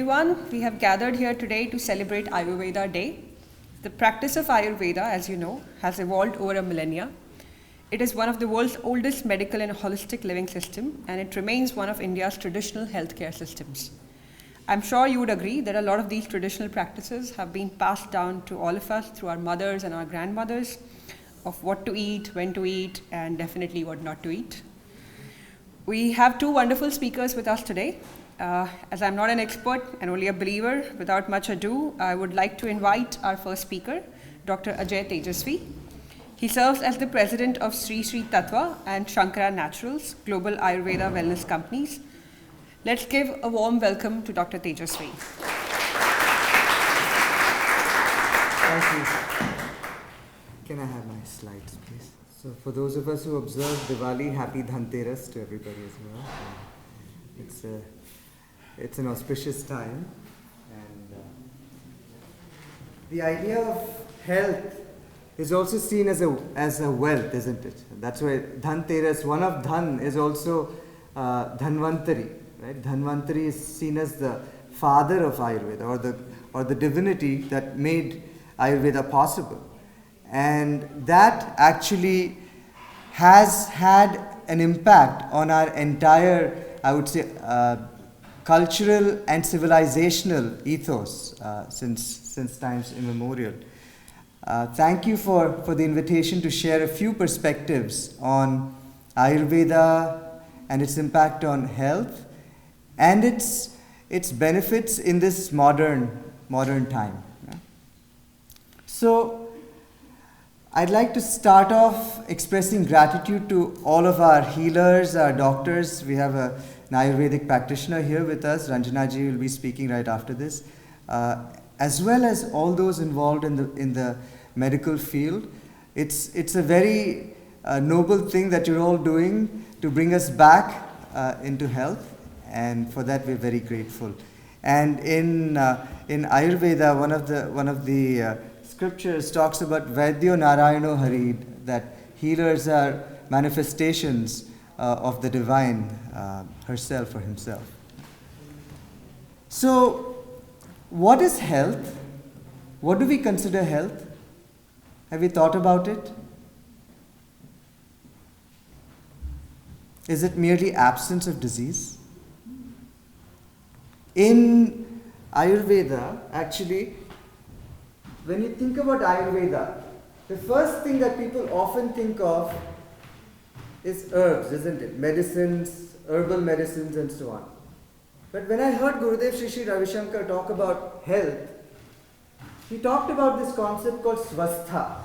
everyone. We have gathered here today to celebrate Ayurveda Day. The practice of Ayurveda, as you know, has evolved over a millennia. It is one of the world's oldest medical and holistic living system, and it remains one of India's traditional healthcare systems. I'm sure you would agree that a lot of these traditional practices have been passed down to all of us through our mothers and our grandmothers of what to eat, when to eat, and definitely what not to eat. We have two wonderful speakers with us today. As I'm not an expert and only a believer, without much ado, I would like to invite our first speaker, Dr. Ajay Tejasvi. He serves as the president of Sri Sri Tattva and Shankara Naturals, global Ayurveda wellness companies. Let's give a warm welcome to Dr. Tejasvi. Thank you. Can I have my slides, please? So for those of us who observe Diwali, happy Dhanteras to everybody as well. It's an auspicious time, and the idea of health is also seen as a wealth, isn't it? That's why Dhanteras, one of Dhan, is also Dhanvantari, right? Dhanvantari is seen as the father of Ayurveda, or the divinity that made Ayurveda possible. And that actually has had an impact on our entire, I would say, cultural and civilizational ethos since times immemorial. Thank you for the invitation to share a few perspectives on Ayurveda and its impact on health and its benefits in this modern time. Yeah? So, I'd like to start off expressing gratitude to all of our healers, our doctors. We have an Ayurvedic practitioner here with us. Ranjana ji will be speaking right after this, as well as all those involved in the medical field. It's a very noble thing that you're all doing to bring us back into health, and for that we're very grateful. And in Ayurveda, one of the scriptures talks about Vaidyo Narayano Hari, that healers are manifestations of the divine herself or himself. So, what is health? What do we consider health? Have you thought about it? Is it merely absence of disease? In Ayurveda, actually, when you think about Ayurveda, the first thing that people often think of is herbs, isn't it? Medicines, herbal medicines, and so on. But when I heard Gurudev Sri Sri Ravi Shankar talk about health, he talked about this concept called swastha.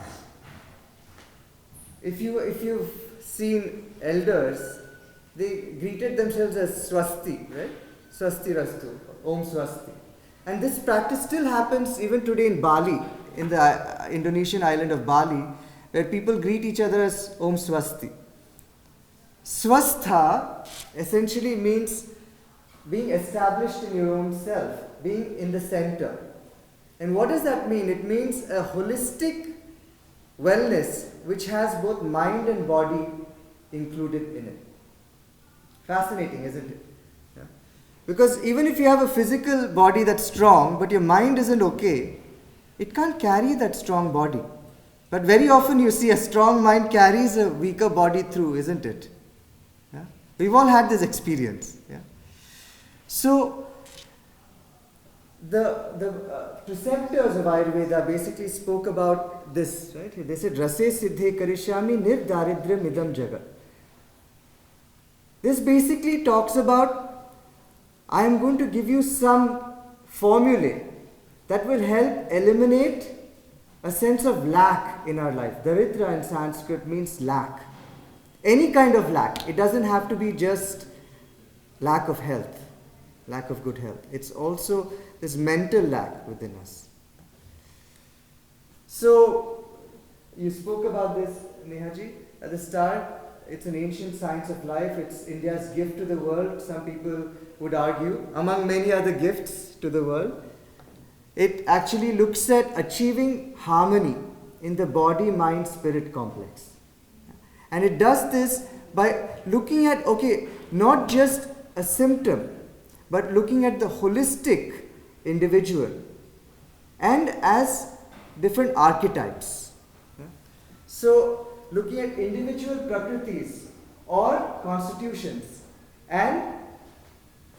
If you've seen elders, they greeted themselves as swasti, right? Swasti rastu, Om Swasti. And this practice still happens even today in Bali, in the Indonesian island of Bali, where people greet each other as Om Swasti. Swastha essentially means being established in your own self, being in the center. And what does that mean? It means a holistic wellness which has both mind and body included in it. Fascinating, isn't it? Yeah. Because even if you have a physical body that's strong, but your mind isn't okay, it can't carry that strong body. But very often you see a strong mind carries a weaker body through, isn't it? Yeah? We've all had this experience. Yeah? So, the preceptors of Ayurveda basically spoke about this, right? They said, Rase Siddhe Karishyami Nirdaridra Midam Jagat. This basically talks about, I am going to give you some formulae that will help eliminate a sense of lack in our life. Daridra in Sanskrit means lack. Any kind of lack. It doesn't have to be just lack of health, lack of good health. It's also this mental lack within us. So, you spoke about this, Nehaji, at the start. It's an ancient science of life. It's India's gift to the world, some people would argue, among many other gifts to the world. It actually looks at achieving harmony in the body-mind-spirit complex. And it does this by looking at, not just a symptom, but looking at the holistic individual and as different archetypes. So, looking at individual prakritis or constitutions and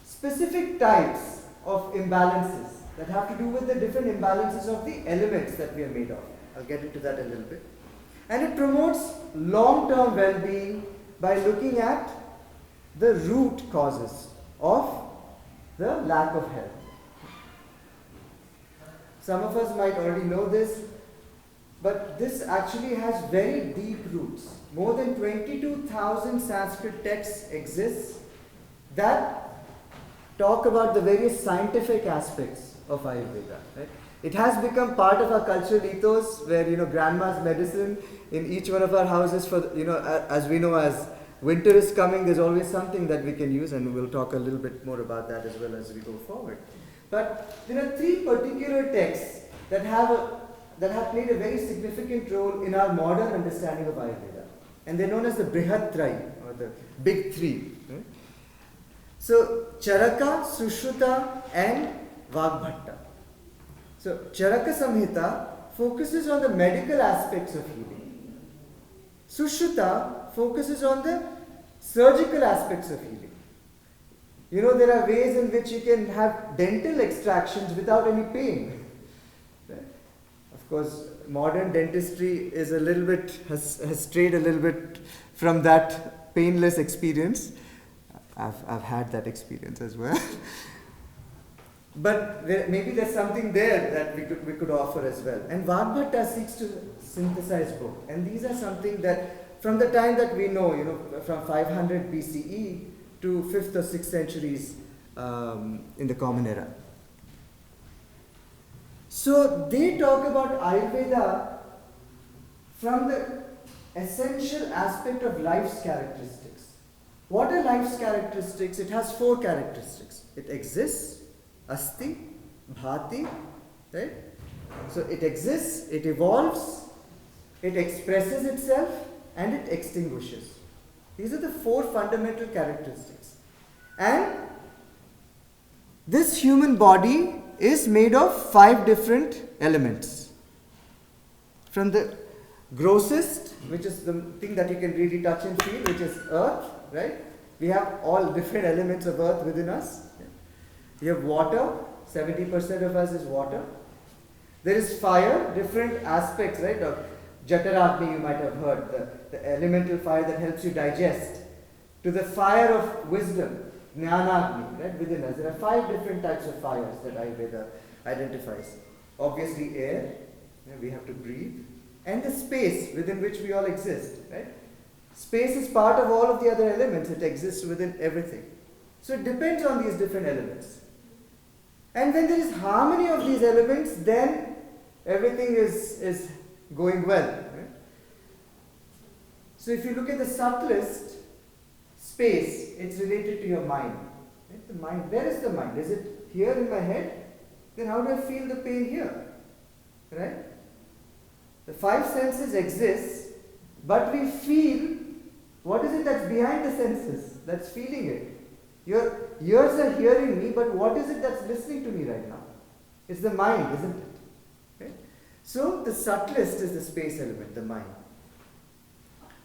specific types of imbalances that have to do with the different imbalances of the elements that we are made of. I'll get into that a little bit. And it promotes long-term well-being by looking at the root causes of the lack of health. Some of us might already know this, but this actually has very deep roots. More than 22,000 Sanskrit texts exist that talk about the various scientific aspects of Ayurveda. Right? It has become part of our cultural ethos, where grandma's medicine in each one of our houses. For as we know, as winter is coming, there's always something that we can use, and we'll talk a little bit more about that as well as we go forward. But there are three particular texts that have played a very significant role in our modern understanding of Ayurveda, and they're known as the Brihatrayam, or the Big Three. Right? So Charaka, Sushruta, and Vagbhatta. So Charaka Samhita focuses on the medical aspects of healing. Sushruta focuses on the surgical aspects of healing. There are ways in which you can have dental extractions without any pain. Right? Of course, modern dentistry is has strayed a little bit from that painless experience. I've had that experience as well. But maybe there's something there that we could offer as well. And Vagbhatta seeks to synthesize both. And these are something that from the time that we know, from 500 BCE to 5th or 6th centuries in the Common Era. So they talk about Ayurveda from the essential aspect of life's characteristics. What are life's characteristics? It has 4 characteristics. It exists, asti, bhati, right? So it exists, it evolves, it expresses itself, and it extinguishes. These are the 4 fundamental characteristics. And this human body is made of 5 different elements. From the grossest, which is the thing that you can really touch and feel, which is earth, right? We have all different elements of earth within us. You have water, 70% of us is water. There is fire, different aspects, right? Of Jataragni, you might have heard, the elemental fire that helps you digest. To the fire of wisdom, Jnanagni, right, within us. There are 5 different types of fires that Ayurveda identifies. Obviously air, we have to breathe, and the space within which we all exist, right? Space is part of all of the other elements. It exists within everything. So it depends on these different elements. And when there is harmony of these elements, then everything is going well. Right? So if you look at the subtlest space, it's related to your mind. Right? The mind, where is the mind? Is it here in my head? Then how do I feel the pain here? Right? The 5 senses exist, but we feel, what is it that's behind the senses, that's feeling it? Your ears are hearing me, but what is it that's listening to me right now? It's the mind, isn't it? Right? So the subtlest is the space element, the mind.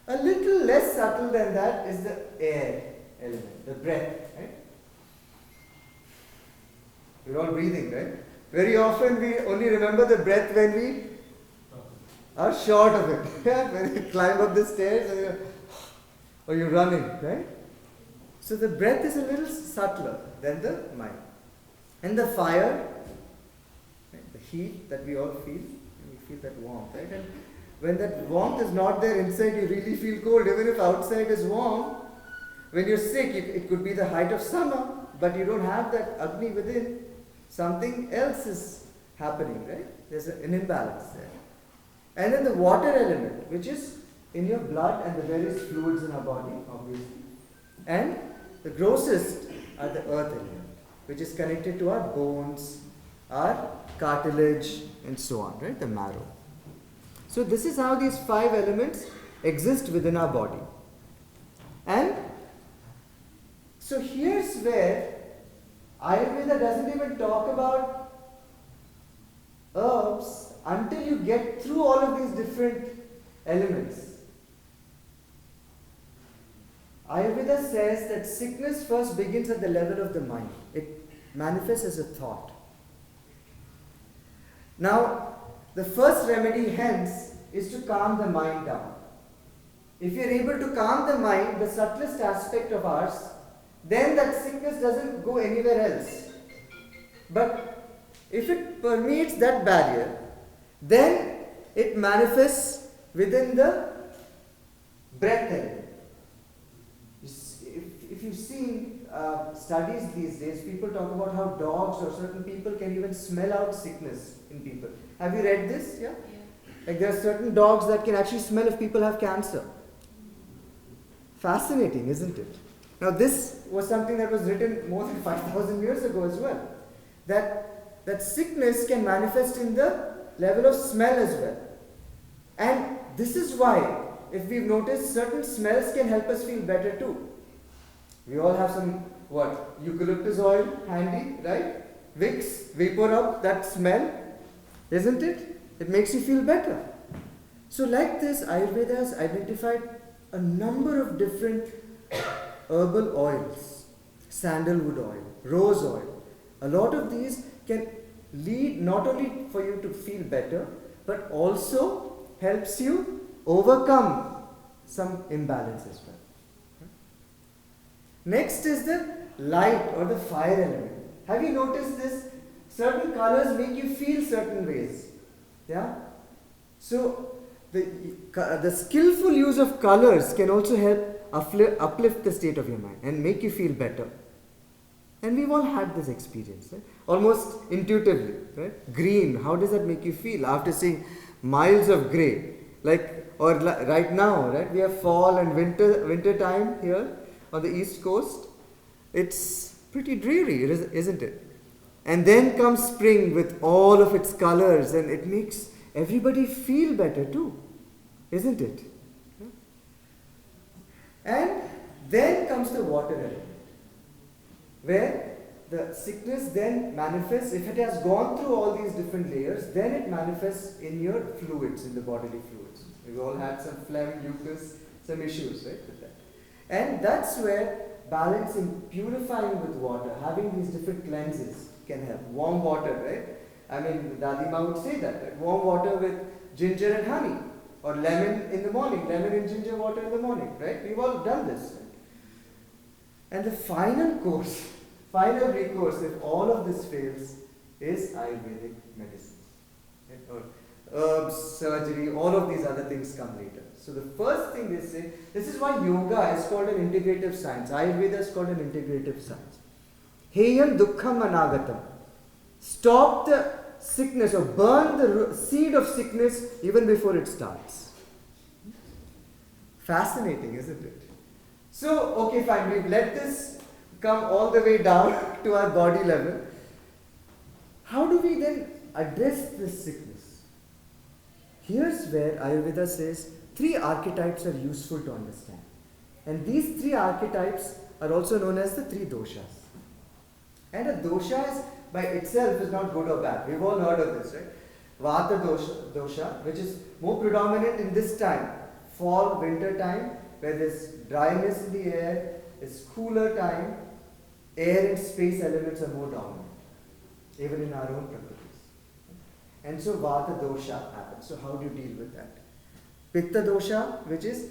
A little less subtle than that is the air element, the breath. Right? We're all breathing, right? Very often we only remember the breath when we are short of it. When you climb up the stairs or you're running, right? So the breath is a little subtler than the mind. And the fire, right, the heat that we all feel, and we feel that warmth, right? And when that warmth is not there inside, you really feel cold. Even if outside is warm, when you're sick, it could be the height of summer, but you don't have that Agni within. Something else is happening, right? There's an imbalance there. And then the water element, which is in your blood and the various fluids in our body, obviously. And the grossest are the earth element, which is connected to our bones, our cartilage, and so on, right? The marrow. So this is how these 5 elements exist within our body. And so here's where Ayurveda doesn't even talk about herbs until you get through all of these different elements. Ayurveda says that sickness first begins at the level of the mind. It manifests as a thought. Now, the first remedy hence is to calm the mind down. If you are able to calm the mind, the subtlest aspect of ours, then that sickness doesn't go anywhere else. But if it permeates that barrier, then it manifests within the breath element. If you've seen studies these days, people talk about how dogs or certain people can even smell out sickness in people. Have you read this? Yeah? Like there are certain dogs that can actually smell if people have cancer. Fascinating, isn't it? Now this was something that was written more than 5,000 years ago as well. That sickness can manifest in the level of smell as well. And this is why, if we've noticed, certain smells can help us feel better too. We all have some, eucalyptus oil handy, right? Vicks, vapor up, that smell, isn't it? It makes you feel better. So like this, Ayurveda has identified a number of different herbal oils, sandalwood oil, rose oil. A lot of these can lead not only for you to feel better, but also helps you overcome some imbalance as well. Next is the light or the fire element. Have you noticed this? Certain colors make you feel certain ways. Yeah? So, the skillful use of colors can also help uplift the state of your mind and make you feel better. And we've all had this experience, right? Almost intuitively, right? Green, how does that make you feel after seeing miles of grey? Right now, right? We have fall and winter time here on the east coast. It's pretty dreary, isn't it? And then comes spring with all of its colors, and it makes everybody feel better too, isn't it? And then comes the water element, where the sickness then manifests. If it has gone through all these different layers, then it manifests in your fluids, in the bodily fluids. We've all had some phlegm, mucus, some issues, right, with that. And that's where balancing, purifying with water, having these different cleanses can help. Warm water, right? I mean, Dadima would say that, right? Warm water with ginger and honey, or lemon in the morning, lemon and ginger water in the morning, right? We've all done this. Right? And the final recourse, if all of this fails, is Ayurvedic medicines. Right? Or herbs, surgery, all of these other things come later. So the first thing they say, this is why yoga is called an integrative science. Ayurveda is called an integrative science. Heyam dukkham anagatam. Stop the sickness or burn the seed of sickness even before it starts. Fascinating, isn't it? So, okay, fine, we've let this come all the way down to our body level. How do we then address this sickness? Here's where Ayurveda says 3 archetypes are useful to understand. And these 3 archetypes are also known as the 3 doshas. And a dosha is, by itself is not good or bad. We've all heard of this, right? Vata dosha, which is more predominant in this time, fall, winter time, where there's dryness in the air, it's cooler time, air and space elements are more dominant, even in our own practice. And so Vata dosha happens. So how do you deal with that? Pitta dosha, which is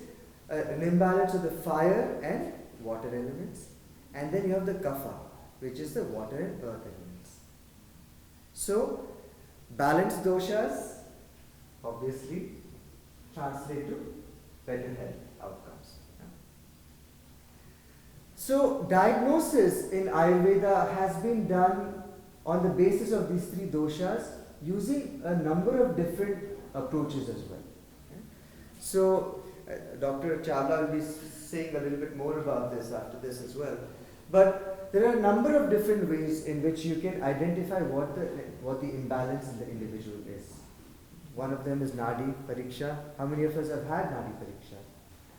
an imbalance of the fire and water elements. And then you have the Kapha, which is the water and earth elements. So, balanced doshas obviously translate to better health outcomes. So, diagnosis in Ayurveda has been done on the basis of these 3 doshas using a number of different approaches as well. So, Dr. Chawla will be saying a little bit more about this after this as well. But there are a number of different ways in which you can identify what the imbalance in the individual is. One of them is Nadi Pariksha. How many of us have had Nadi Pariksha?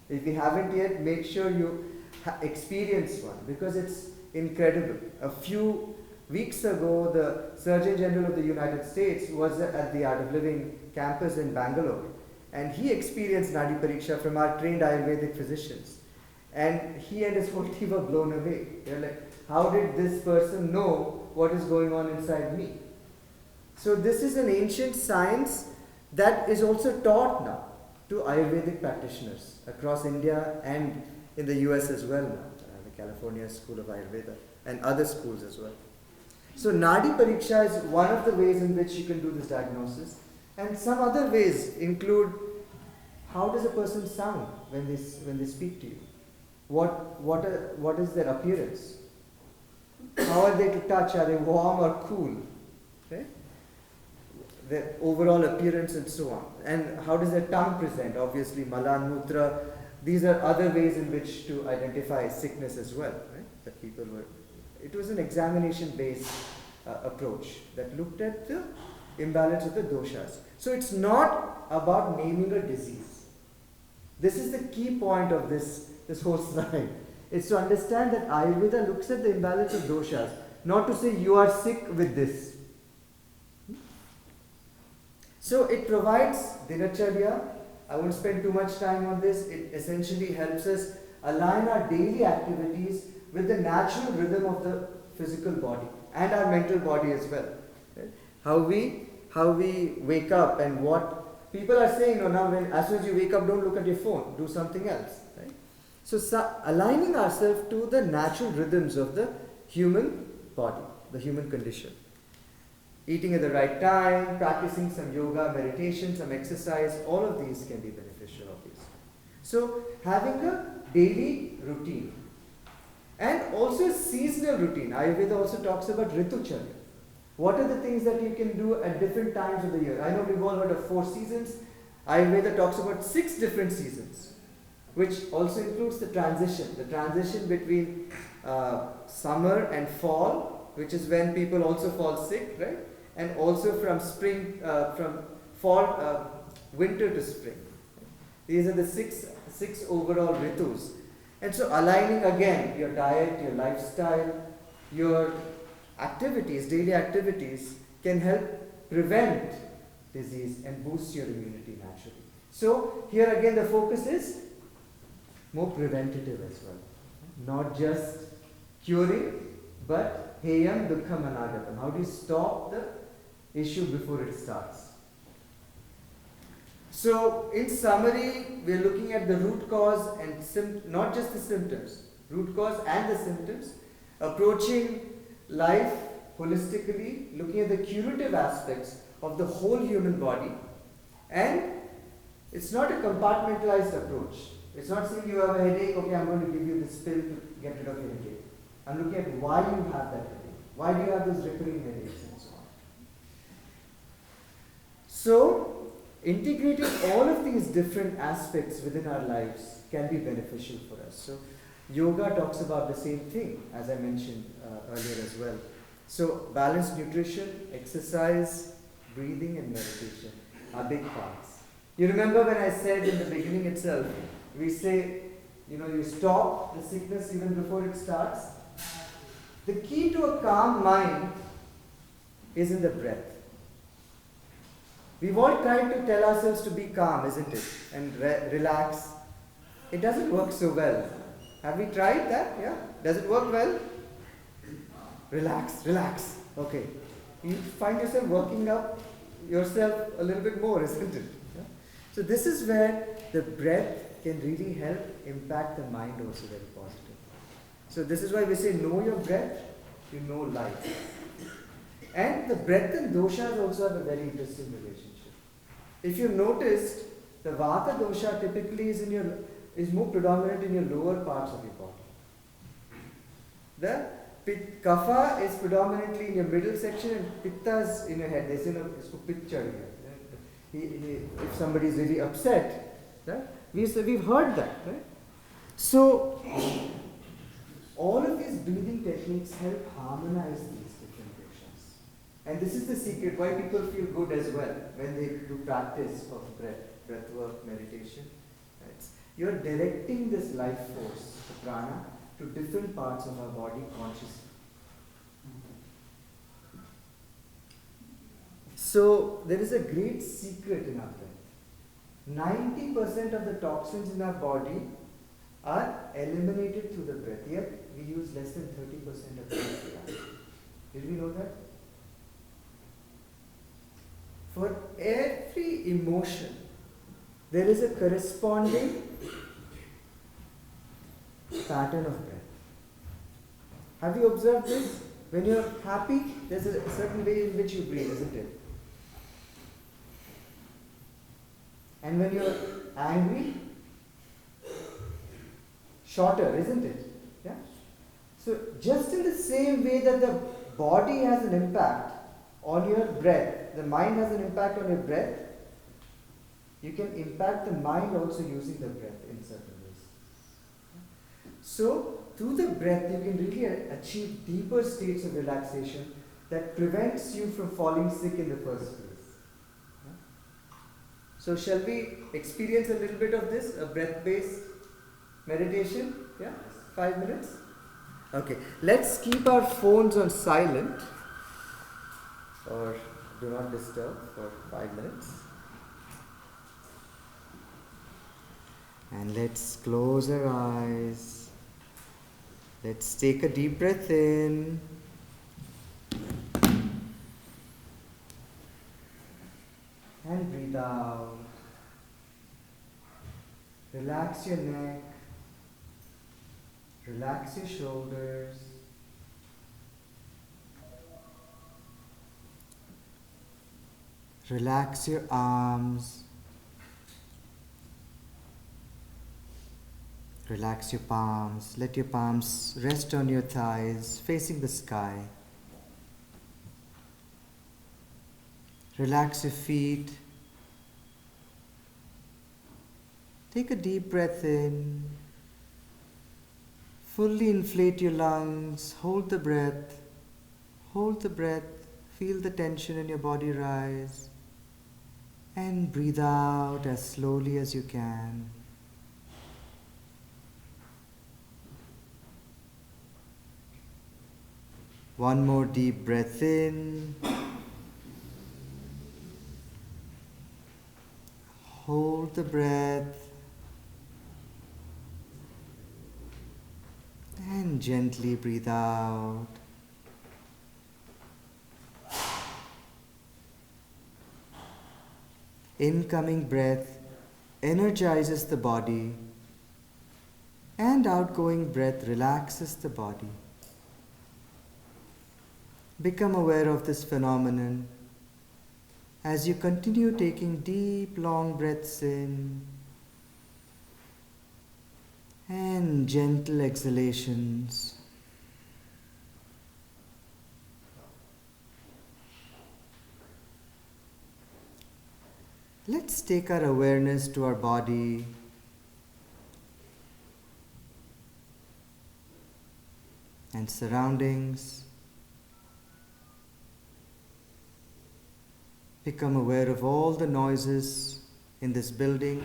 If you haven't yet, make sure you experience one, because it's incredible. A few Weeks ago, the Surgeon General of the United States was at the Art of Living campus in Bangalore, and he experienced Nadi Pariksha from our trained Ayurvedic physicians. And he and his whole team were blown away. They're like, how did this person know what is going on inside me? So this is an ancient science that is also taught now to Ayurvedic practitioners across India and in the US as well now, the California School of Ayurveda and other schools as well. So Nadi Pariksha is one of the ways in which you can do this diagnosis, and some other ways include how does a person sound when they speak to you? What is their appearance? How are they to touch? Are they warm or cool? Okay? Their overall appearance and so on. And how does their tongue present? Obviously, Malan, Mutra. These are other ways in which to identify sickness as well. Right? That people were. It was an examination-based approach that looked at the imbalance of the doshas. So it's not about naming a disease. This is the key point of this whole slide. It's to understand that Ayurveda looks at the imbalance of doshas, not to say you are sick with this. So it provides dinacharya. I won't spend too much time on this. It essentially helps us align our daily activities with the natural rhythm of the physical body and our mental body as well. Right? How we wake up and what people are saying, now as soon as you wake up, don't look at your phone, do something else. Right? So aligning ourselves to the natural rhythms of the human body, the human condition. Eating at the right time, practicing some yoga, meditation, some exercise, all of these can be beneficial, obviously. So having a daily routine and also a seasonal routine. Ayurveda also talks about ritucharya. What are the things that you can do at different times of the year? I know we've all heard of 4 seasons. Ayurveda talks about 6 different seasons, which also includes the transition between summer and fall, which is when people also fall sick, right? And also from spring, from fall, winter to spring. These are the six overall ritus. And so aligning again your diet, your lifestyle, your activities, daily activities can help prevent disease and boost your immunity naturally. So here again the focus is more preventative as well. Not just curing, but heyam dukkham anagatam. How do you stop the issue before it starts? So in summary, we are looking at the root cause and not just the symptoms, root cause and the symptoms, approaching life holistically, looking at the curative aspects of the whole human body, and it's not a compartmentalized approach. It's not saying you have a headache, okay, I'm going to give you this pill to get rid of your headache. I'm looking at why you have that headache. Why do you have those recurring headaches and so on. So, integrating all of these different aspects within our lives can be beneficial for us. So, yoga talks about the same thing, as I mentioned earlier as well. So, balanced nutrition, exercise, breathing and meditation are big parts. You remember when I said in the beginning itself, we say, you stop the sickness even before it starts. The key to a calm mind is in the breath. We've all tried to tell ourselves to be calm, isn't it? And relax. It doesn't work so well. Have we tried that? Yeah? Does it work well? Relax, relax. Okay. You find yourself working up yourself a little bit more, isn't it? Yeah? So this is where the breath can really help impact the mind also very positive. So this is why we say know your breath, you know life. And the breath and doshas also have a very interesting relationship. If you noticed, the vata dosha typically is more predominant in your lower parts of your body. The kapha is predominantly in your middle section and pitta is in your head. They say isko pit chad gaya. If somebody is really upset, right? We've heard that, right? So all of these breathing techniques help harmonize these different doshas. And this is the secret why people feel good as well when they do practice of breath work, meditation. Right? You're directing this life force, the prana, to different parts of our body consciously. So there is a great secret in our breath. 90% of the toxins in our body are eliminated through the breath, yet we use less than 30% of the breath. Did we know that? For every emotion, there is a corresponding pattern of breath. Have you observed this? When you're happy, there's a certain way in which you breathe, isn't it? And when you're angry, shorter, isn't it? Yeah? So just in the same way that the body has an impact on your breath, the mind has an impact on your breath, you can impact the mind also using the breath in certain ways. So through the breath you can really achieve deeper states of relaxation that prevents you from falling sick in the first place. So shall we experience a little bit of this, a breath-based meditation? Yeah? 5 minutes? Okay. Let's keep our phones on silent or do not disturb for 5 minutes. And let's close our eyes. Let's take a deep breath in. And breathe out. Relax your neck. Relax your shoulders. Relax your arms. Relax your palms. Let your palms rest on your thighs, facing the sky. Relax your feet. Take a deep breath in. Fully inflate your lungs. Hold the breath. Hold the breath. Feel the tension in your body rise. And breathe out as slowly as you can. One more deep breath in. Hold the breath and gently breathe out. Incoming breath energizes the body and outgoing breath relaxes the body. Become aware of this phenomenon as you continue taking deep, long breaths in and gentle exhalations. Let's take our awareness to our body. And surroundings. Become aware of all the noises in this building.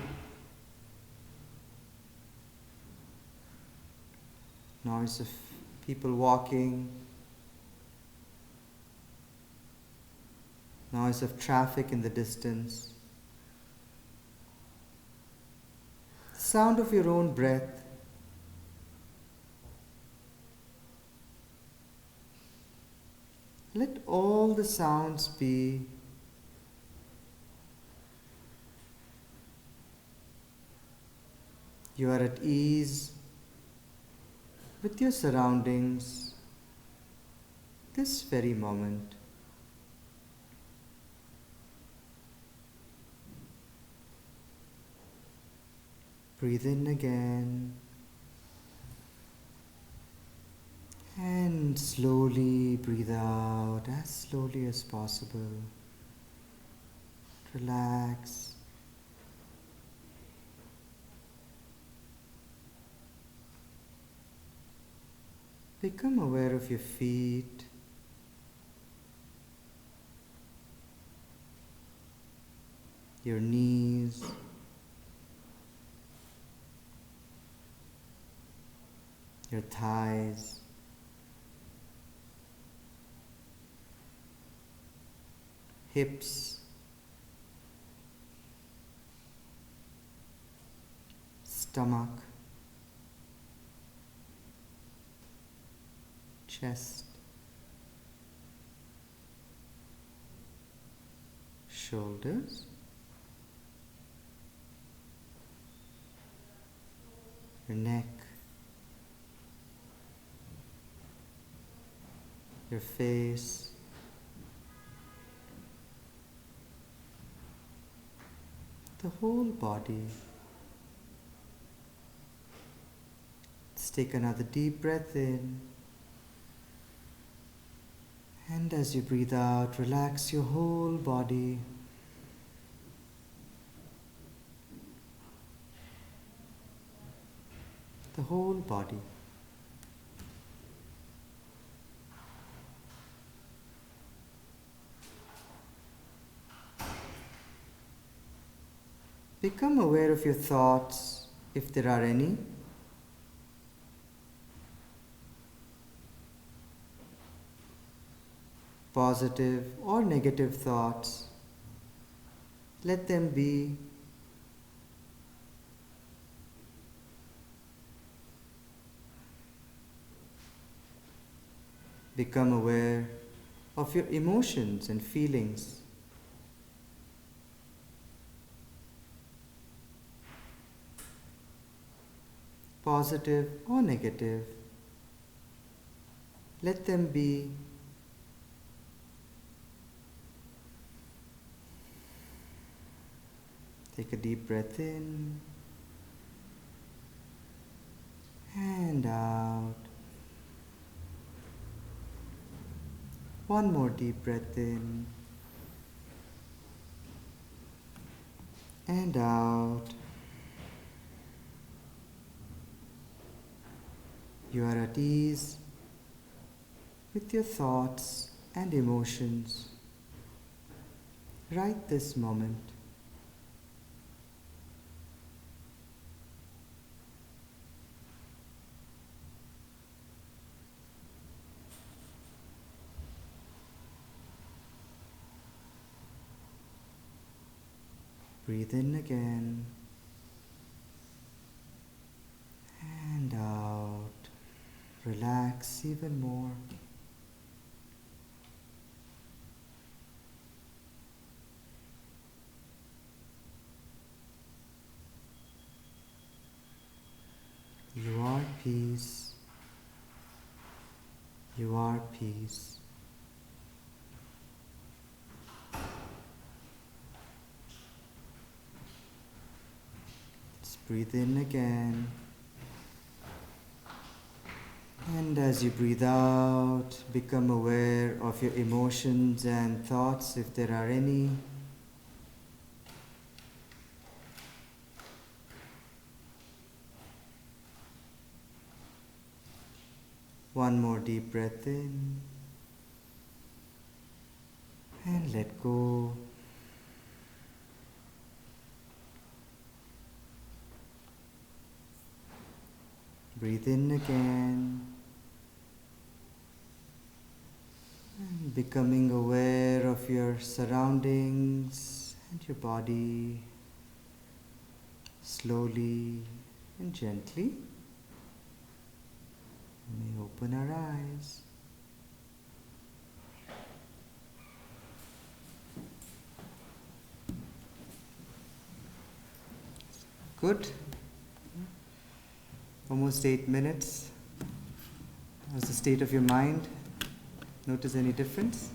Noise of people walking. Noise of traffic in the distance. The sound of your own breath. Let all the sounds be. You are at ease with your surroundings this very moment. Breathe in again and slowly breathe out as slowly as possible. Relax. Become aware of your feet. Your knees. Your thighs. hips, stomach, chest, shoulders, your neck, your face, the whole body. Let's take another deep breath in. And as you breathe out, relax your whole body. The whole body. Become aware of your thoughts, if there are any. Positive or negative thoughts. Let them be. Become aware of your emotions and feelings. Positive or negative. Let them be. Take a deep breath in and out. One more deep breath in and out. You are at ease with your thoughts and emotions right this moment. Breathe in again and out. Relax even more. You are peace. You are peace. Breathe in again. And as you breathe out, become aware of your emotions and thoughts, if there are any. One more deep breath in. And let go. Breathe in again, and becoming aware of your surroundings and your body. Slowly and gently, we may open our eyes. Good. Almost 8 minutes. How's the state of your mind? Notice any difference?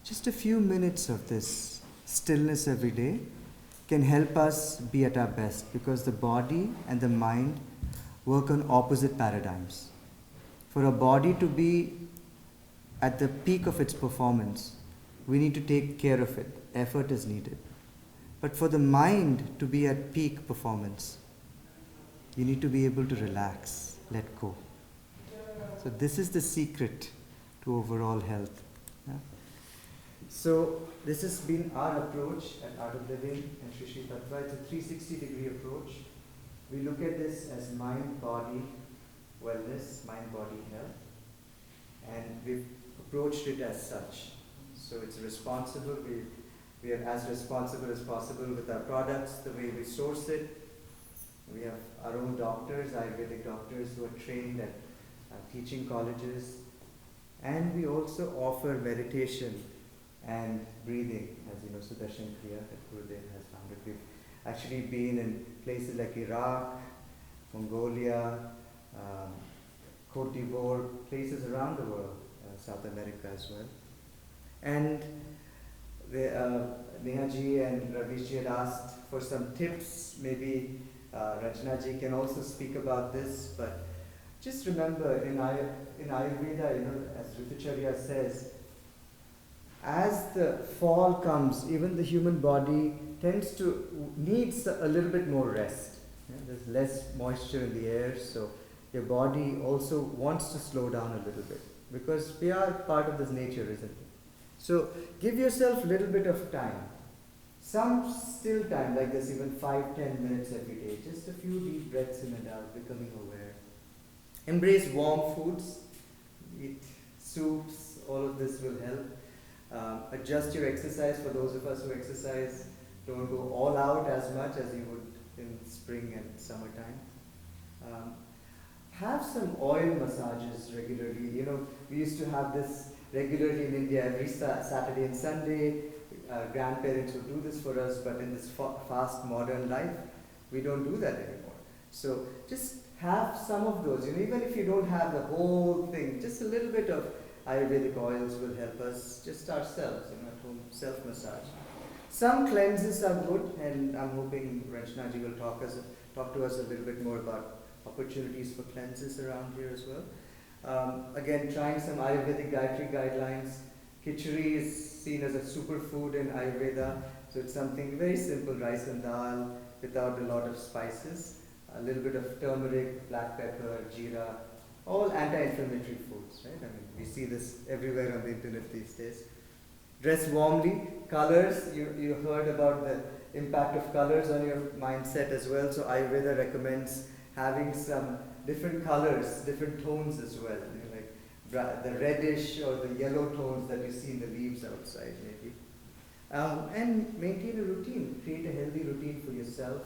Just a few minutes of this stillness every day can help us be at our best, because the body and the mind work on opposite paradigms. For a body to be at the peak of its performance, we need to take care of it. Effort is needed. But for the mind to be at peak performance, you need to be able to relax, let go. So this is the secret to overall health. Yeah? So this has been our approach at Art of Living and Shri Shri Tattva. It's a 360-degree approach. We look at this as mind-body wellness, mind-body health. And we've approached it as such. So it's responsible. We are as responsible as possible with our products, the way we source it. We have our own doctors, Ayurvedic doctors who are trained at teaching colleges. And we also offer meditation and breathing, as you know, Sudarshan Kriya that Gurudev has founded. We've actually been in places like Iraq, Mongolia, Cote d'Ivoire, places around the world, South America as well. And Neha ji and Ravish ji had asked for some tips. Maybe Rachna ji can also speak about this, but just remember in Ayurveda, you know, as Ritucharya says, as the fall comes, even the human body needs a little bit more rest. Yeah, there's less moisture in the air, so your body also wants to slow down a little bit, because we are part of this nature, isn't it? So give yourself a little bit of time. Some still time like this, even 5-10 minutes every day. Just a few deep breaths in and out, becoming aware. Embrace warm foods. Eat soups. All of this will help. Adjust your exercise. For those of us who exercise, don't go all out as much as you would in spring and summertime. Have some oil massages regularly. You know, we used to have this regularly in India every Saturday and Sunday. Grandparents would do this for us, but in this fast modern life, we don't do that anymore. So just have some of those. You know, even if you don't have the whole thing, just a little bit of Ayurvedic oils will help us, just ourselves, you know, at home, self-massage. Some cleanses are good, and I'm hoping Rachna ji will talk to us a little bit more about opportunities for cleanses around here as well. Again, trying some Ayurvedic dietary guidelines. Khichdi is seen as a superfood in Ayurveda, so it's something very simple, rice and dal, without a lot of spices. A little bit of turmeric, black pepper, jeera, all anti-inflammatory foods, right? I mean, we see this everywhere on the internet these days. Dress warmly. Colors, you heard about the impact of colors on your mindset as well, so Ayurveda recommends having some different colors, different tones as well, you know, like the reddish or the yellow tones that you see in the leaves outside maybe. And maintain a routine, create a healthy routine for yourself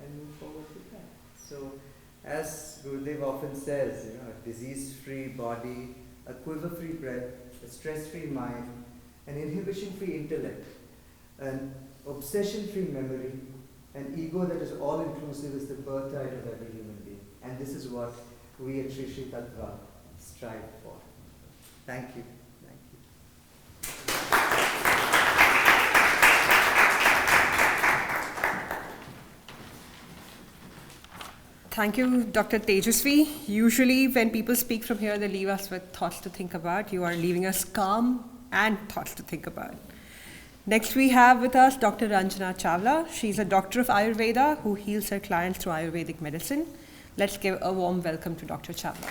and move forward with that. So as Gurudev often says, you know, a disease-free body, a quiver-free breath, a stress-free mind, an inhibition-free intellect, an obsession-free memory, an ego that is all-inclusive is the birthright of every human being. And this is what we at Sri Sri Tattva strive for. Thank you. Thank you. Thank you, Dr. Tejasvi. Usually when people speak from here, they leave us with thoughts to think about. You are leaving us calm and thoughts to think about. Next we have with us Dr. Ranjana Chawla. She's a doctor of Ayurveda who heals her clients through Ayurvedic medicine. Let's give a warm welcome to Dr. Chawla.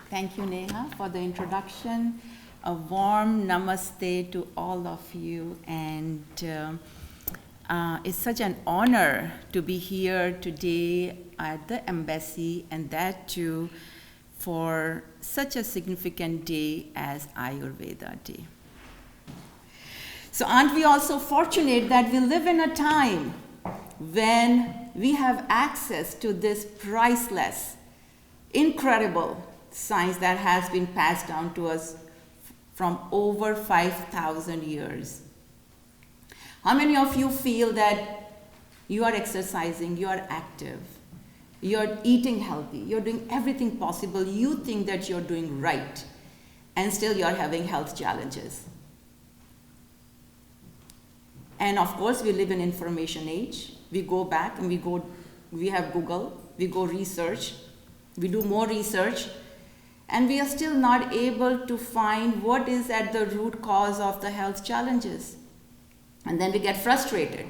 Thank you, Neha, for the introduction. A warm namaste to all of you. And it's such an honor to be here today at the embassy, and that too for such a significant day as Ayurveda Day. So aren't we also fortunate that we live in a time when we have access to this priceless, incredible science that has been passed down to us from over 5,000 years. How many of you feel that you are exercising, you are active, you're eating healthy, you're doing everything possible, you think that you're doing right, and still you're having health challenges? And of course, we live in information age. We go back and we have Google, we go research, we do more research, and we are still not able to find what is at the root cause of the health challenges. And then we get frustrated.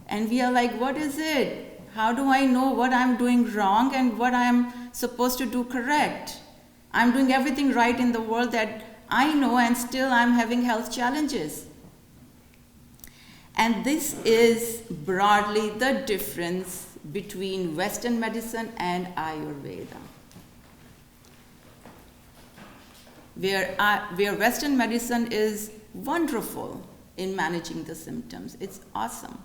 And we are like, what is it? How do I know what I'm doing wrong and what I'm supposed to do correct? I'm doing everything right in the world that I know, and still I'm having health challenges. And this is broadly the difference between Western medicine and Ayurveda. where Western medicine is wonderful in managing the symptoms. It's awesome.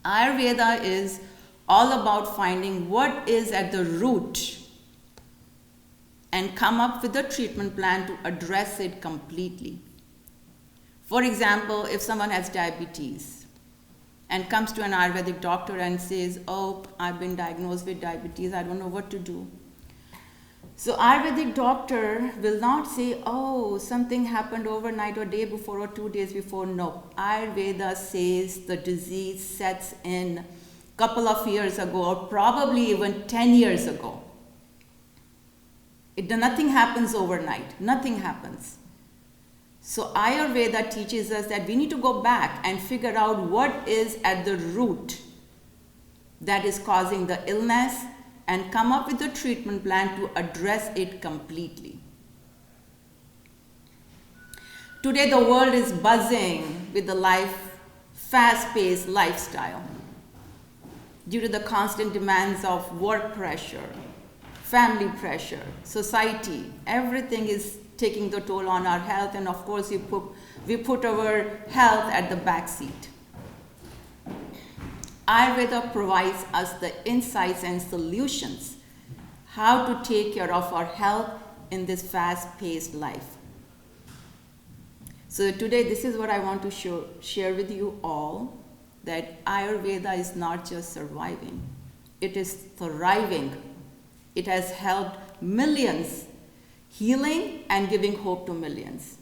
Ayurveda is all about finding what is at the root and come up with a treatment plan to address it completely. For example, if someone has diabetes and comes to an Ayurvedic doctor and says, oh, I've been diagnosed with diabetes, I don't know what to do. So Ayurvedic doctor will not say, oh, something happened overnight or day before or 2 days before. No, Ayurveda says the disease sets in a couple of years ago or probably even 10 years ago. Nothing happens overnight, nothing happens. So Ayurveda teaches us that we need to go back and figure out what is at the root that is causing the illness and come up with a treatment plan to address it completely. Today the world is buzzing with the fast-paced lifestyle due to the constant demands of work pressure, family pressure, society. Everything is taking the toll on our health, and of course we put our health at the back seat. Ayurveda provides us the insights and solutions how to take care of our health in this fast-paced life. So today this is what I want to share with you all, that Ayurveda is not just surviving, it is thriving. It has helped millions, healing and giving hope to millions.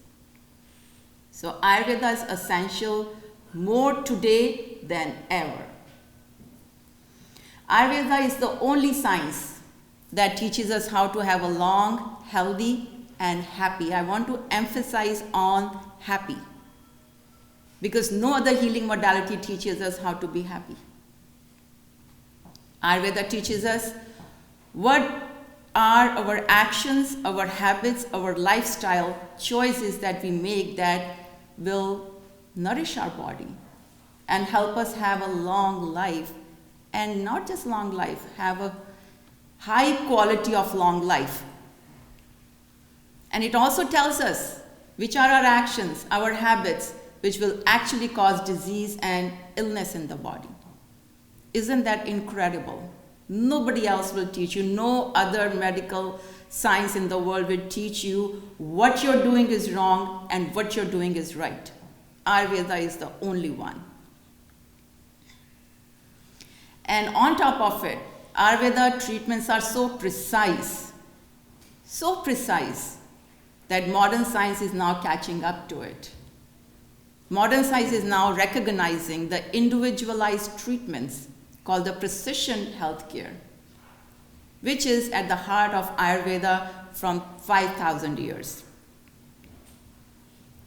So Ayurveda is essential more today than ever. Ayurveda is the only science that teaches us how to have a long, healthy, and happy. I want to emphasize on happy, because no other healing modality teaches us how to be happy. Ayurveda teaches us what are our actions, our habits, our lifestyle choices that we make that will nourish our body and help us have a long life. And not just long life, have a high quality of long life. And it also tells us which are our actions, our habits, which will actually cause disease and illness in the body. Isn't that incredible? Nobody else will teach you. No other medical science in the world will teach you what you're doing is wrong and what you're doing is right. Ayurveda is the only one. And on top of it, Ayurveda treatments are so precise that modern science is now catching up to it. Modern science is now recognizing the individualized treatments called the precision healthcare, which is at the heart of Ayurveda from 5,000 years.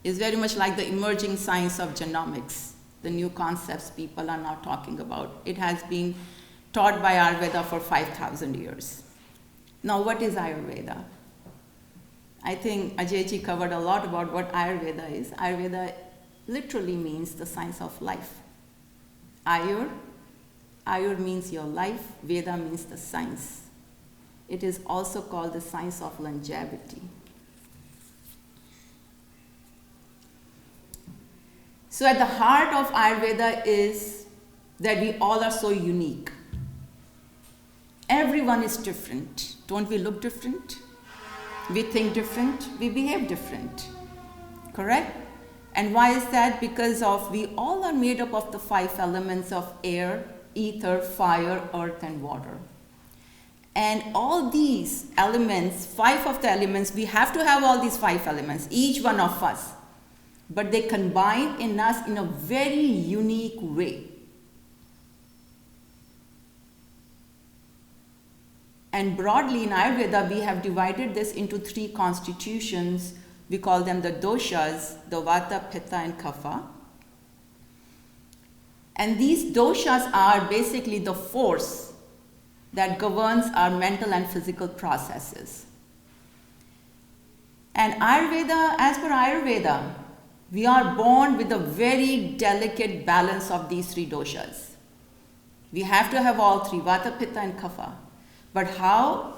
It's very much like the emerging science of genomics, the new concepts people are now talking about. It has been taught by Ayurveda for 5,000 years. Now, what is Ayurveda? I think Ajayji covered a lot about what Ayurveda is. Ayurveda literally means the science of life. Ayur means your life, Veda means the science. It is also called the science of longevity. So at the heart of Ayurveda is that we all are so unique. Everyone is different. Don't we look different? We think different, we behave different. Correct? And why is that? Because we all are made up of the 5 elements of air, ether, fire, earth, and water. And all these elements, 5 of the elements, we have to have all these 5 elements, each one of us. But they combine in us in a very unique way. And broadly in Ayurveda, we have divided this into 3 constitutions. We call them the doshas, the Vata, Pitta, and Kapha. And these doshas are basically the force that governs our mental and physical processes. And Ayurveda, as per Ayurveda, we are born with a very delicate balance of these 3 doshas. We have to have all 3, Vata, Pitta, and Kapha. But how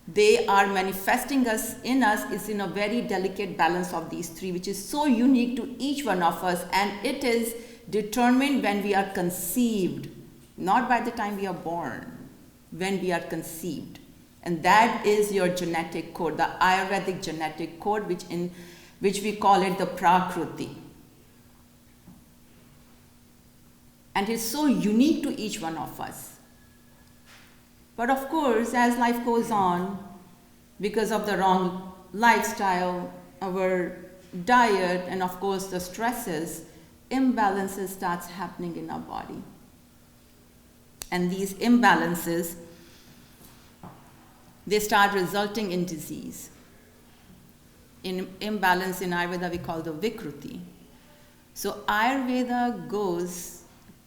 they are manifesting in us is in a very delicate balance of these three, which is so unique to each one of us, and it is determined when we are conceived, not by the time we are born, when we are conceived. And that is your genetic code, the Ayurvedic genetic code, which we call it the Prakruti. And it's so unique to each one of us. But of course, as life goes on, because of the wrong lifestyle, our diet, and of course the stresses, imbalances starts happening in our body. And these imbalances, they start resulting in disease. In imbalance in Ayurveda, we call the Vikruti. So Ayurveda goes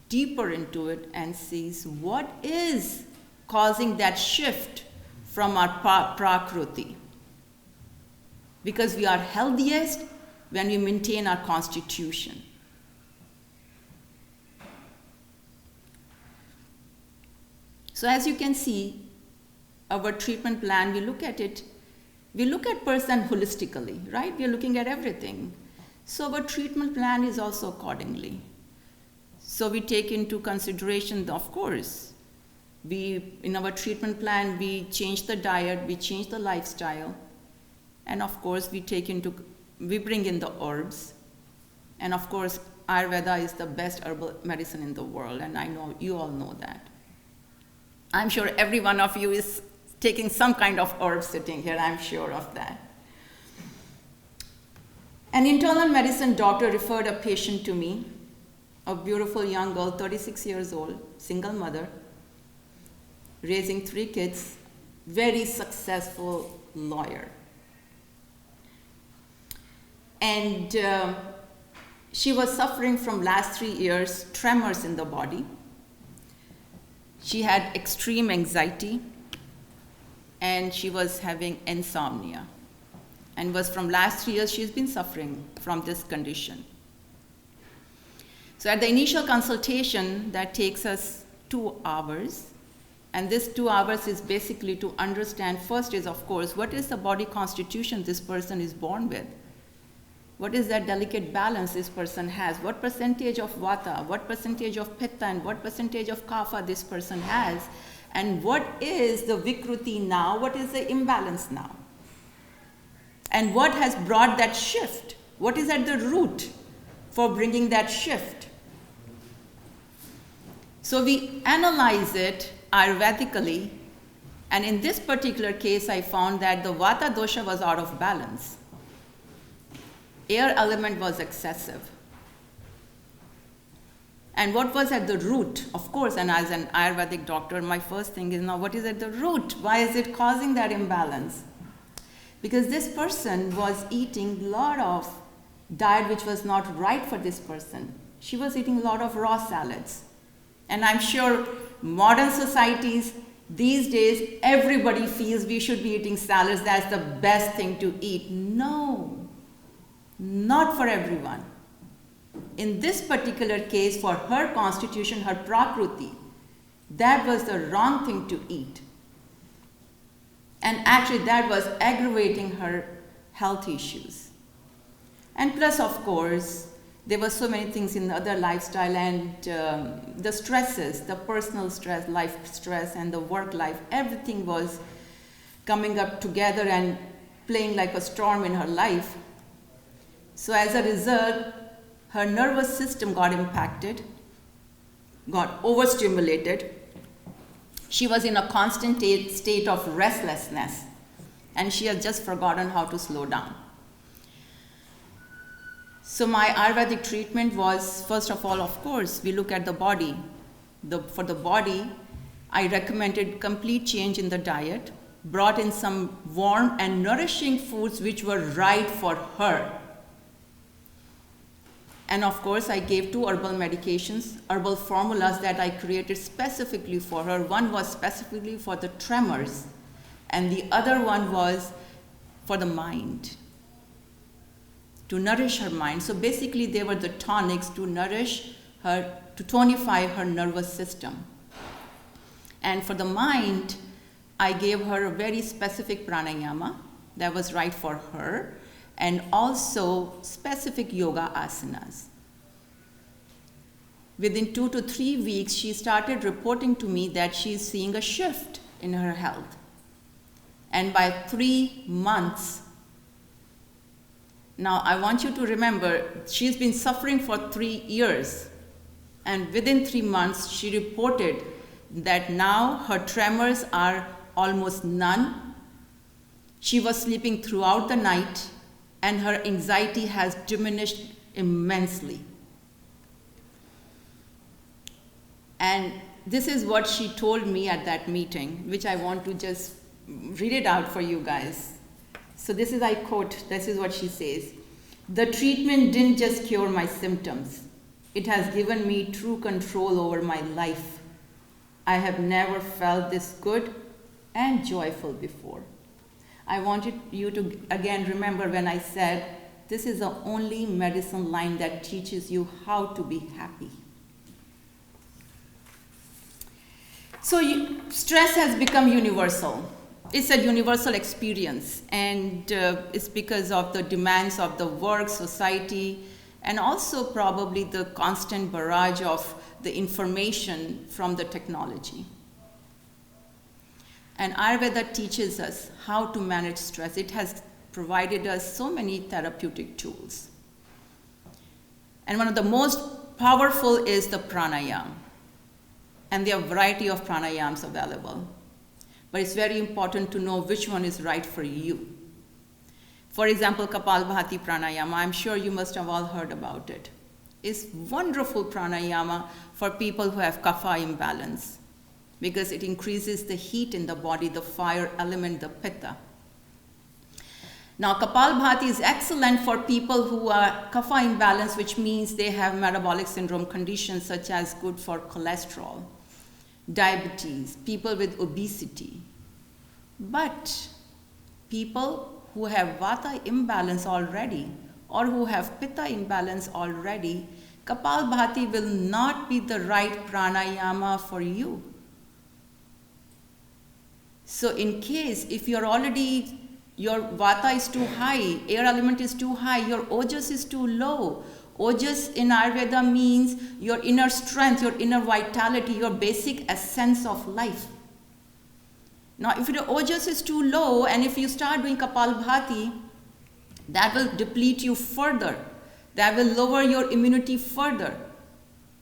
deeper into it and sees what is causing that shift from our Prakruti. Because we are healthiest when we maintain our constitution. So as you can see, our treatment plan, we look at person holistically, right? We are looking at everything. So our treatment plan is also accordingly. So we take into consideration, of course, in our treatment plan, we change the diet, we change the lifestyle, and of course we bring in the herbs. And of course, Ayurveda is the best herbal medicine in the world, and I know you all know that. I'm sure every one of you is taking some kind of herb sitting here, I'm sure of that. An internal medicine doctor referred a patient to me, a beautiful young girl, 36 years old, single mother, raising 3 kids, very successful lawyer. And she was suffering from last 3 years, tremors in the body. She had extreme anxiety, and she was having insomnia. And was from last 3 years, she's been suffering from this condition. So at the initial consultation, that takes us 2 hours. And this 2 hours is basically to understand, first is, of course, what is the body constitution this person is born with? What is that delicate balance this person has? What percentage of vata, what percentage of pitta, and what percentage of kapha this person has? And what is the vikruti now? What is the imbalance now? And what has brought that shift? What is at the root for bringing that shift? So we analyze it Ayurvedically, and in this particular case, I found that the vata dosha was out of balance. Air element was excessive. And what was at the root? Of course, and as an Ayurvedic doctor, my first thing is, now what is at the root? Why is it causing that imbalance? Because this person was eating a lot of diet which was not right for this person. She was eating a lot of raw salads. And I'm sure modern societies, these days, everybody feels we should be eating salads, that's the best thing to eat. No, not for everyone. In this particular case, for her constitution, her prakruti, that was the wrong thing to eat. And actually that was aggravating her health issues. And plus, of course, there were so many things in the other lifestyle, and the stresses, the personal stress, life stress, and the work life, everything was coming up together and playing like a storm in her life. So as a result, her nervous system got impacted, got overstimulated. She was in a constant state of restlessness, and she had just forgotten how to slow down. So my Ayurvedic treatment was, first of all, of course, we look at the body. For the body, I recommended complete change in the diet, brought in some warm and nourishing foods which were right for her. And of course, I gave 2 herbal medications, herbal formulas that I created specifically for her. One was specifically for the tremors, and the other one was for the mind, to nourish her mind. So basically, they were the tonics to nourish her, to tonify her nervous system. And for the mind, I gave her a very specific pranayama that was right for her, and also specific yoga asanas. Within 2 to 3 weeks, she started reporting to me that she's seeing a shift in her health. And by 3 months, now I want you to remember, she's been suffering for 3 years. And within 3 months, she reported that now her tremors are almost none. She was sleeping throughout the night, and her anxiety has diminished immensely. And this is what she told me at that meeting, which I want to just read it out for you guys. So this is, I quote, this is what she says. "The treatment didn't just cure my symptoms. It has given me true control over my life. I have never felt this good and joyful before." I wanted you to again remember when I said, this is the only medicine line that teaches you how to be happy. So stress has become universal. It's a universal experience, and it's because of the demands of the work, society, and also probably the constant barrage of the information from the technology. And Ayurveda teaches us how to manage stress. It has provided us so many therapeutic tools. And one of the most powerful is the pranayama. And there are a variety of pranayams available. But it's very important to know which one is right for you. For example, Kapalbhati pranayama, I'm sure you must have all heard about it. It's wonderful pranayama for people who have kapha imbalance, because it increases the heat in the body, the fire element, the pitta. Now, Kapalbhati is excellent for people who are kapha imbalance, which means they have metabolic syndrome conditions such as good for cholesterol, diabetes, people with obesity. But people who have vata imbalance already or who have pitta imbalance already, Kapalbhati will not be the right pranayama for you. So in case if you're already, your vata is too high, air element is too high, your ojas is too low. Ojas in Ayurveda means your inner strength, your inner vitality, your basic essence of life. Now, if your ojas is too low and if you start doing Kapalbhati, that will deplete you further. That will lower your immunity further.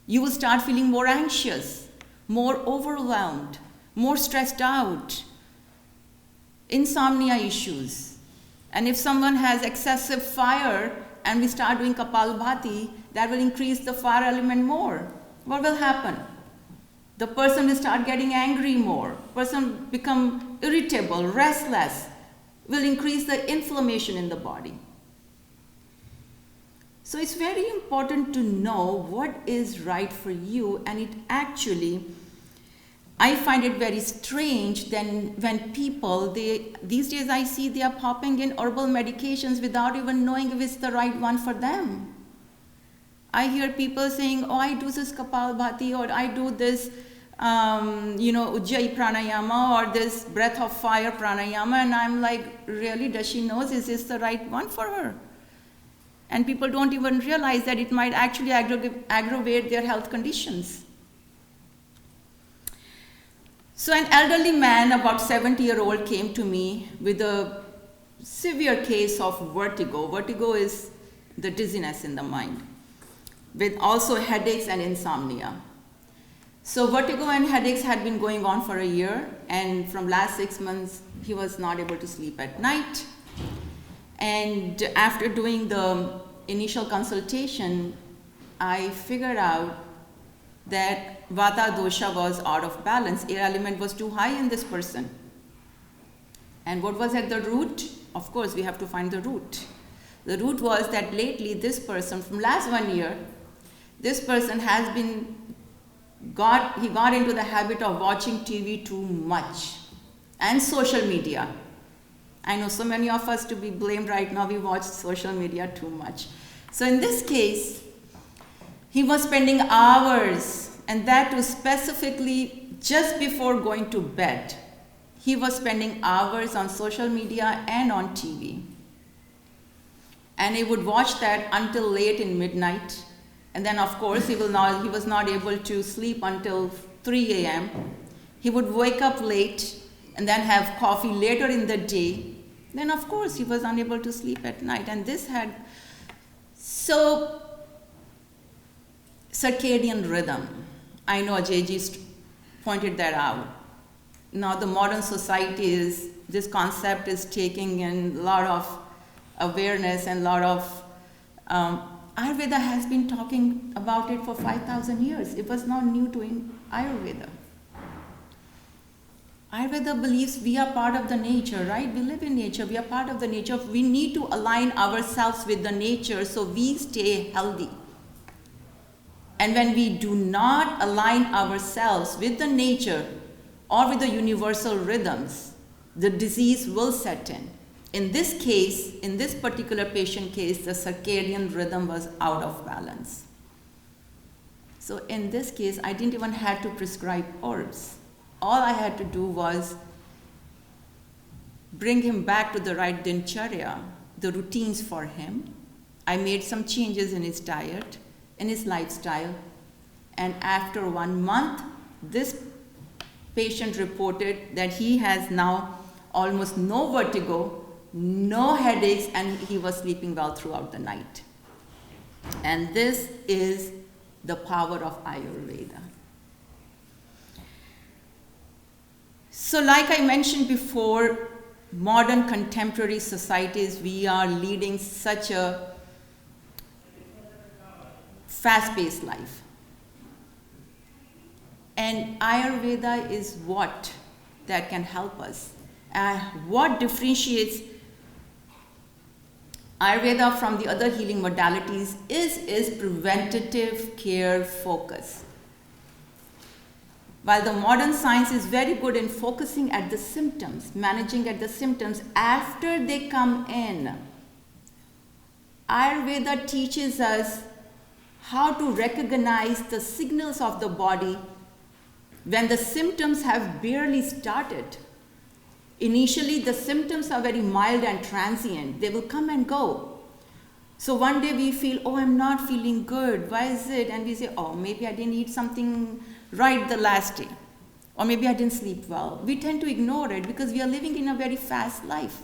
You will start feeling more anxious, more overwhelmed, more stressed out, insomnia issues. And if someone has excessive fire and we start doing Kapalbhati, that will increase the fire element more. What will happen? The person will start getting angry more. Person become irritable, restless, will increase the inflammation in the body. So it's very important to know what is right for you, and it actually, I find it very strange then when people, these days I see they are popping in herbal medications without even knowing if it's the right one for them. I hear people saying, oh, I do this Kapalbhati, or I do this, Ujjayi pranayama, or this breath of fire pranayama, and I'm like, really, does she know is this the right one for her? And people don't even realize that it might actually aggravate their health conditions. So an elderly man, about 70-year-old, came to me with a severe case of vertigo. Vertigo is the dizziness in the mind, with also headaches and insomnia. So vertigo and headaches had been going on for a year, and from last 6 months, he was not able to sleep at night. And after doing the initial consultation, I figured out that vata dosha was out of balance. Air element was too high in this person. And what was at the root? Of course, we have to find the root. The root was that lately this person, from last 1 year, this person has been, he got into the habit of watching TV too much and social media. I know so many of us to be blamed right now, we watch social media too much. So in this case, he was spending hours, and that too specifically just before going to bed. he was spending hours on social media and on TV. And he would watch that until late in midnight. And then, of course, he was not able to sleep until 3 a.m. He would wake up late and then have coffee later in the day. Then, of course, he was unable to sleep at night. And this had so circadian rhythm. I know Ajayji pointed that out. Now the modern society this concept is taking in a lot of awareness and a lot of, Ayurveda has been talking about it for 5,000 years. It was not new to Ayurveda. Ayurveda believes we are part of the nature, right? We live in nature, we are part of the nature. We need to align ourselves with the nature so we stay healthy. And when we do not align ourselves with the nature or with the universal rhythms, the disease will set in. In this case, in this particular patient case, the circadian rhythm was out of balance. So in this case, I didn't even have to prescribe herbs. All I had to do was bring him back to the right dincharya, the routines for him. I made some changes in his diet, in his lifestyle, and after 1 month, this patient reported that he has now almost no vertigo, no headaches, and he was sleeping well throughout the night. And this is the power of Ayurveda. So like I mentioned before, modern contemporary societies, we are leading such a fast-paced life. And Ayurveda is what that can help us. What differentiates Ayurveda from the other healing modalities is preventative care focus. While the modern science is very good in focusing at the symptoms, managing at the symptoms after they come in, Ayurveda teaches us how to recognize the signals of the body when the symptoms have barely started. Initially, the symptoms are very mild and transient. They will come and go. So one day we feel, oh, I'm not feeling good. Why is it? And we say, oh, maybe I didn't eat something right the last day. Or maybe I didn't sleep well. We tend to ignore it because we are living in a very fast life.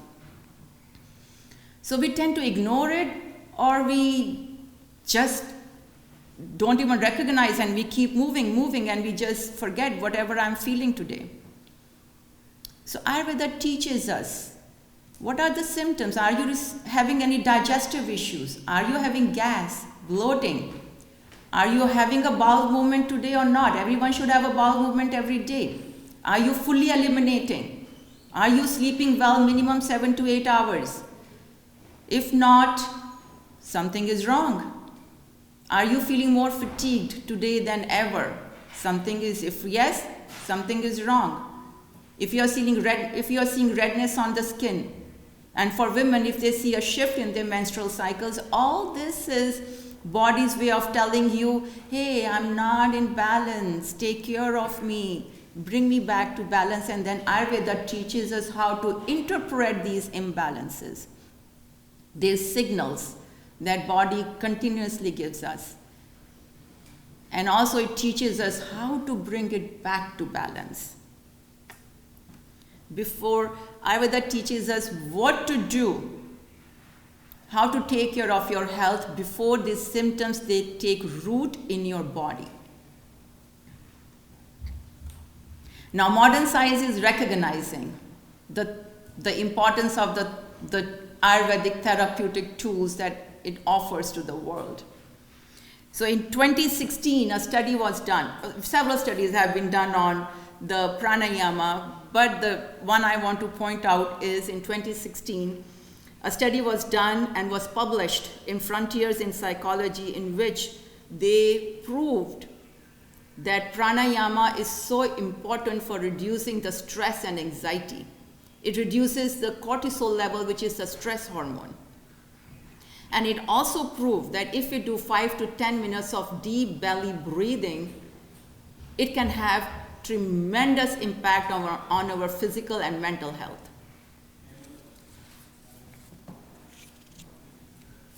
So we tend to ignore it, or we just don't even recognize, and we keep moving, and we just forget whatever I'm feeling today. So Ayurveda teaches us, what are the symptoms? Are you having any digestive issues? Are you having gas, bloating? Are you having a bowel movement today or not? Everyone should have a bowel movement every day. Are you fully eliminating? Are you sleeping well, minimum 7 to 8 hours? If not, something is wrong. Are you feeling more fatigued today than ever? If yes, something is wrong. If you are seeing redness on the skin, and for women, if they see a shift in their menstrual cycles, all this is body's way of telling you, hey, I'm not in balance, take care of me, bring me back to balance. And then Ayurveda teaches us how to interpret these imbalances, these signals that body continuously gives us. And also it teaches us how to bring it back to balance. Before, Ayurveda teaches us what to do, how to take care of your health before these symptoms, they take root in your body. Now, modern science is recognizing the importance of the Ayurvedic therapeutic tools that it offers to the world. So in 2016, a study was done. Several studies have been done on the pranayama, but the one I want to point out is in 2016, a study was done and was published in Frontiers in Psychology, in which they proved that pranayama is so important for reducing the stress and anxiety. It reduces the cortisol level, which is the stress hormone. And it also proved that if we do 5 to 10 minutes of deep belly breathing, it can have tremendous impact on our physical and mental health.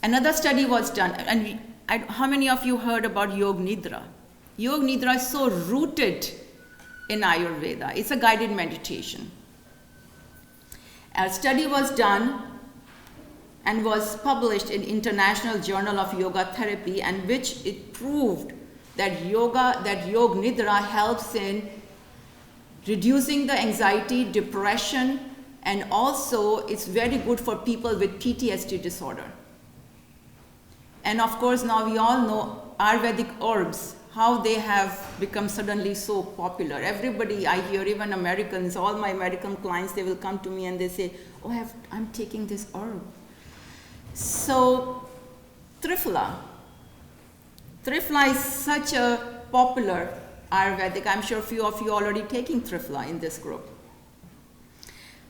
Another study was done, and how many of you heard about Yoga Nidra? Yoga Nidra is so rooted in Ayurveda. It's a guided meditation. A study was done and was published in International Journal of Yoga Therapy, and which it proved that Yoga Nidra helps in reducing the anxiety, depression, and also it's very good for people with PTSD disorder. And of course, now we all know Ayurvedic herbs, how they have become suddenly so popular. Everybody I hear, even Americans, all my American clients, they will come to me and they say, oh, I'm taking this herb. So, Triphala. Triphala is such a popular Ayurvedic. I'm sure a few of you are already taking Triphala in this group.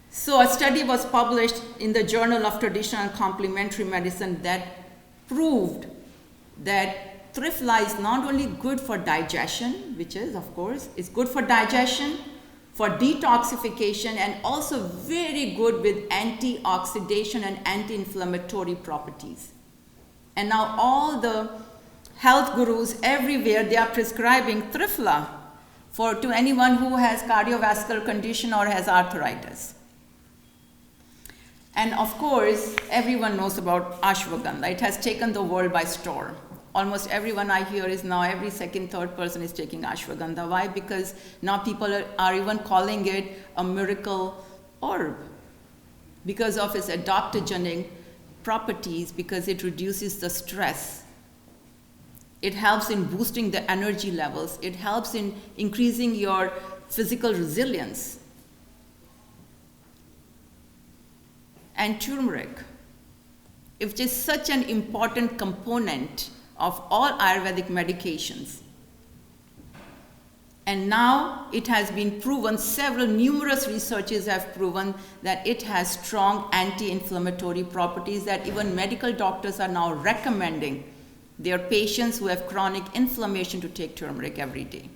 So a study was published in the Journal of Traditional and Complementary Medicine that proved that Triphala is not only good for digestion, which is, of course, it's good for digestion, for detoxification, and also very good with antioxidation and anti-inflammatory properties. And now all the health gurus everywhere, they are prescribing Triphala to anyone who has cardiovascular condition or has arthritis. And of course, everyone knows about ashwagandha. It has taken the world by storm. Almost everyone I hear is now, every second, third person is taking ashwagandha. Why? Because now people are even calling it a miracle herb because of its adaptogenic properties, because it reduces the stress. It helps in boosting the energy levels. It helps in increasing your physical resilience. And turmeric, which is such an important component of all Ayurvedic medications. And now it has been proven, numerous researches have proven that it has strong anti-inflammatory properties, that even medical doctors are now recommending their patients who have chronic inflammation to take turmeric every day.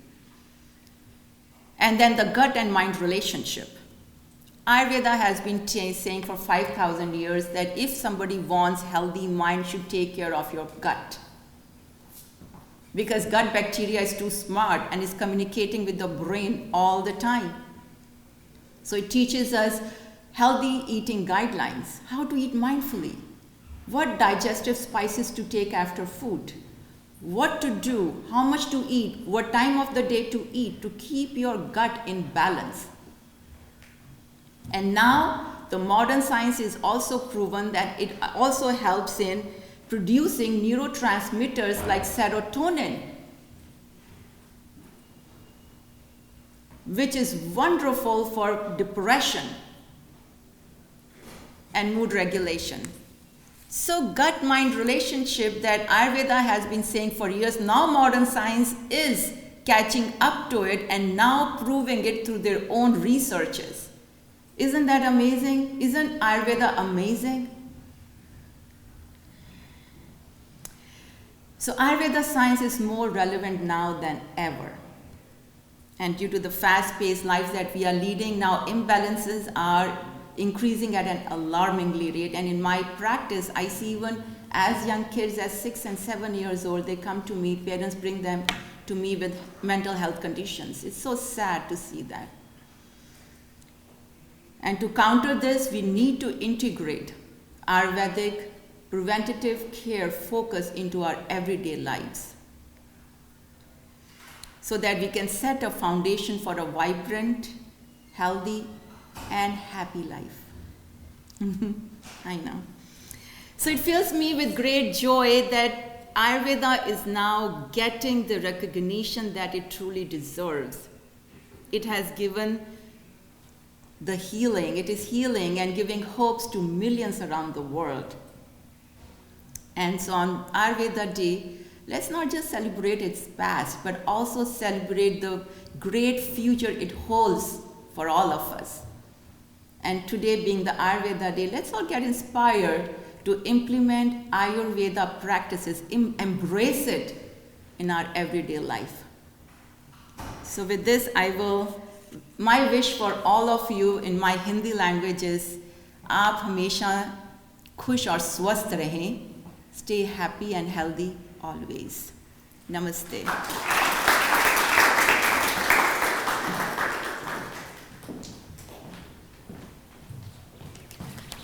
And then the gut and mind relationship. Ayurveda has been saying for 5,000 years that if somebody wants healthy mind, should take care of your gut. Because gut bacteria is too smart and is communicating with the brain all the time. So it teaches us healthy eating guidelines, how to eat mindfully, what digestive spices to take after food, what to do, how much to eat, what time of the day to eat to keep your gut in balance. And now the modern science is also proven that it also helps in producing neurotransmitters like serotonin, which is wonderful for depression and mood regulation. So gut-mind relationship that Ayurveda has been saying for years, now modern science is catching up to it and now proving it through their own researches. Isn't that amazing? Isn't Ayurveda amazing? So Ayurveda science is more relevant now than ever. And due to the fast-paced lives that we are leading now, imbalances are increasing at an alarmingly rate. And in my practice, I see even as young kids as 6 and 7 years old, they come to me, parents bring them to me with mental health conditions. It's so sad to see that. And to counter this, we need to integrate Ayurvedic preventative care focus into our everyday lives so that we can set a foundation for a vibrant, healthy, and happy life. I know. So it fills me with great joy that Ayurveda is now getting the recognition that it truly deserves. It has given the healing, it is healing and giving hopes to millions around the world. And so on Ayurveda Day, let's not just celebrate its past, but also celebrate the great future it holds for all of us. And today being the Ayurveda Day, let's all get inspired to implement Ayurveda practices, embrace it in our everyday life. So with this, my wish for all of you in my Hindi language is, आप हमेशा खुश और स्वस्थ रहें. Stay happy and healthy always. Namaste.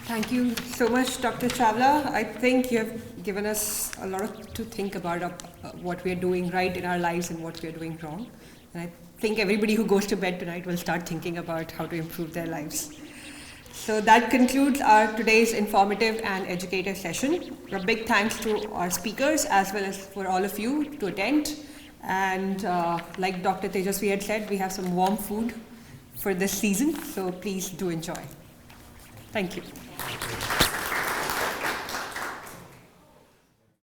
Thank you so much, Dr. Chawla. I think you have given us a lot to think about what we are doing right in our lives and what we are doing wrong. And I think everybody who goes to bed tonight will start thinking about how to improve their lives. So that concludes our today's informative and educative session. A big thanks to our speakers as well as for all of you to attend. And like Dr. Tejasvi had said, we have some warm food for this season, so please do enjoy. Thank you.